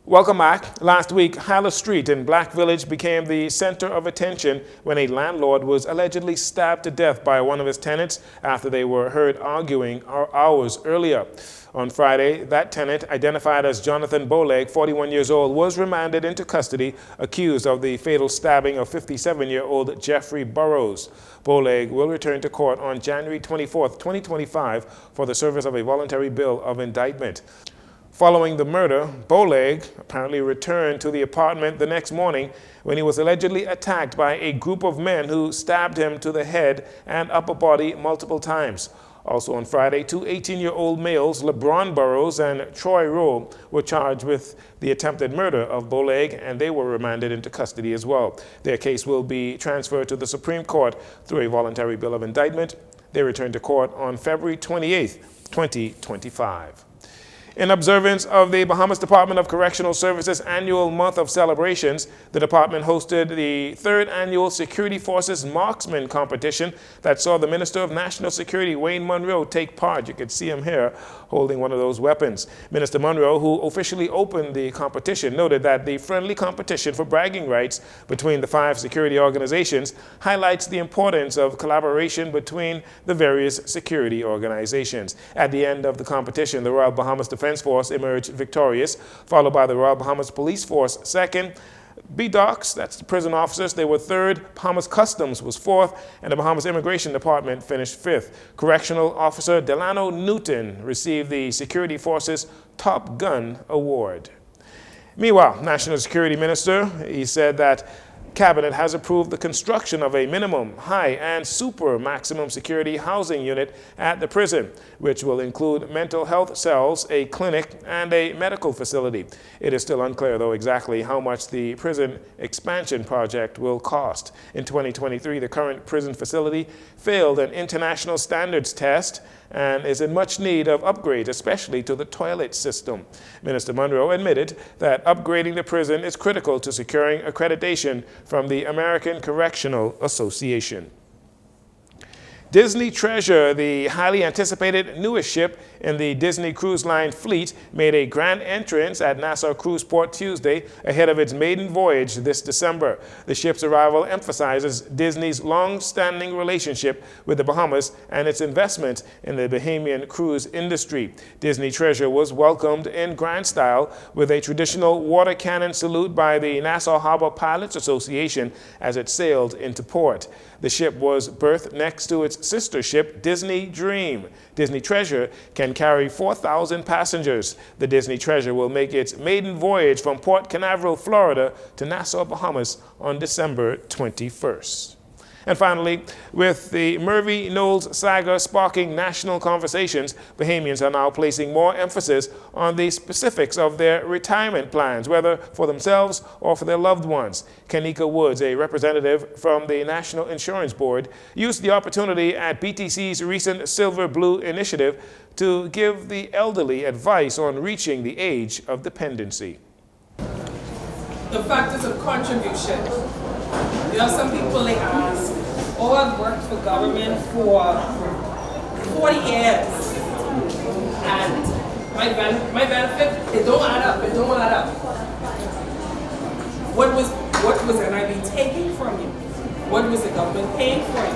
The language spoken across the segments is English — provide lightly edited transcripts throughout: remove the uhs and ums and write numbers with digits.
Welcome back. Last week, Hyla Street in Black Village became the center of attention when a landlord was allegedly stabbed to death by one of his tenants after they were heard arguing hours earlier. On Friday, that tenant, identified as Jonathan Bowleg, 41 years old, was remanded into custody, accused of the fatal stabbing of 57-year-old Jeffrey Burrows. Bowleg will return to court on January 24, 2025, for the service of a voluntary bill of indictment. Following the murder, Bowleg apparently returned to the apartment the next morning when he was allegedly attacked by a group of men who stabbed him to the head and upper body multiple times. Also on Friday, two 18-year-old males, LeBron Burrows and Troy Rowe, were charged with the attempted murder of Bowleg, and they were remanded into custody as well. Their case will be transferred to the Supreme Court through a voluntary bill of indictment. They return to court on February 28, 2025. In observance of the Bahamas Department of Correctional Services annual month of celebrations, the department hosted the third annual Security Forces Marksman Competition that saw the Minister of National Security, Wayne Monroe, take part. You can see him here holding one of those weapons. Minister Monroe, who officially opened the competition, noted that the friendly competition for bragging rights between the 5 security organizations highlights the importance of collaboration between the various security organizations. At the end of the competition, the Royal Bahamas Defense Force emerged victorious, followed by the Royal Bahamas Police Force second. BDOCs, that's the prison officers, they were third. Bahamas Customs was fourth, and the Bahamas Immigration Department finished fifth. Correctional Officer Delano Newton received the Security Forces Top Gun Award. Meanwhile, National Security Minister, he said that Cabinet has approved the construction of a minimum, high, and super maximum security housing unit at the prison, which will include mental health cells, a clinic, and a medical facility. It is still unclear, though, exactly how much the prison expansion project will cost. In 2023, the current prison facility failed an international standards test and is in much need of upgrades, especially to the toilet system. Minister Monroe admitted that upgrading the prison is critical to securing accreditation from the American Correctional Association. Disney Treasure, the highly anticipated newest ship in the Disney Cruise Line fleet, made a grand entrance at Nassau Cruise Port Tuesday ahead of its maiden voyage this December. The ship's arrival emphasizes Disney's long-standing relationship with the Bahamas and its investment in the Bahamian cruise industry. Disney Treasure was welcomed in grand style with a traditional water cannon salute by the Nassau Harbor Pilots Association as it sailed into port. The ship was berthed next to its sister ship, Disney Dream. Disney Treasure can carry 4,000 passengers. The Disney Treasure will make its maiden voyage from Port Canaveral, Florida to Nassau, Bahamas on December 21st. And finally, with the Murphy Knowles saga sparking national conversations, Bahamians are now placing more emphasis on the specifics of their retirement plans, whether for themselves or for their loved ones. Kanika Woods, a representative from the National Insurance Board, used the opportunity at BTC's recent Silver Blue initiative to give the elderly advice on reaching the age of dependency. The factors of contribution. There are some people they ask, oh, I've worked for government for 40 years and my benefit, it don't add up. What was NIB taking from you? What was the government paying for you?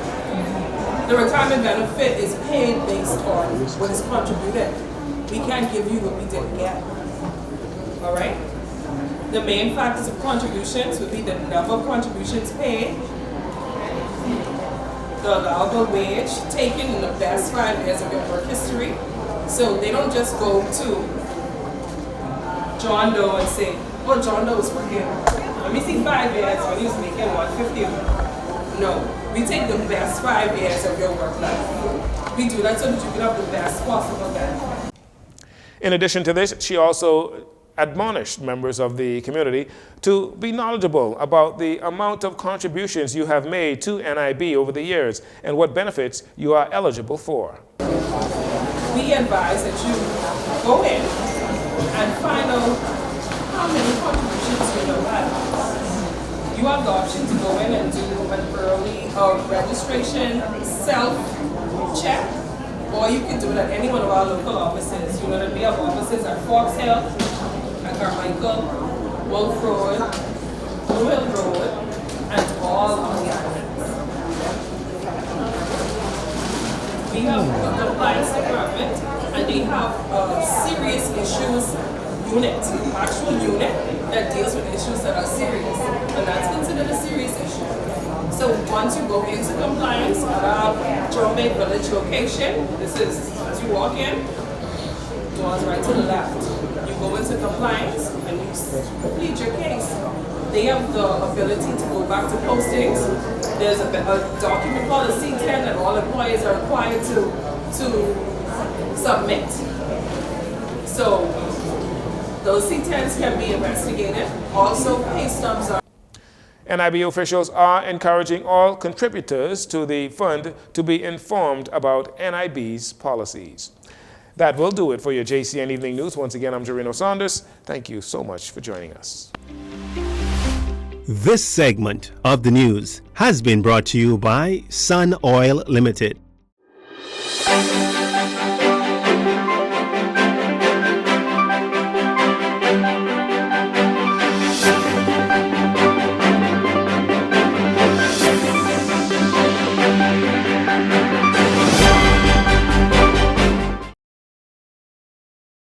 The retirement benefit is paid based on what is contributed. We can't give you what we didn't get. All right? The main factors of contributions would be the number of contributions paid, the allowable wage taken in the best 5 years of your work history. So they don't just go to John Doe and say, oh, John Doe was working, let me see 5 years when he was making $150. No, we take the best 5 years of your work life. We do that so that you can have the best possible benefit. In addition to this, she also admonished members of the community to be knowledgeable about the amount of contributions you have made to NIB over the years and what benefits you are eligible for. We advise that you go in and find out how many contributions you have. You have the option to go in and do an early registration self-check, or you can do it at any one of our local offices. You know that we have offices at Fox Hill, at Carmichael, Wolf Road, Blue Hill Road, and all on the islands. We have a compliance department, and they have a serious issues unit, actual unit that deals with issues that are serious, and that's considered a serious issue. So once you go into compliance at our John Bay Village location, this is as you walk in, doors right to the left. You go into compliance and you plead your case. They have the ability to go back to postings. There's a document called a C10 that all employees are required to submit. So those C10s can be investigated. Also, pay stubs are. NIB officials are encouraging all contributors to the fund to be informed about NIB's policies. That will do it for your JCN Evening News. Once again, I'm Jcn Saunders. Thank you so much for joining us. This segment of the news has been brought to you by Sun Oil Limited.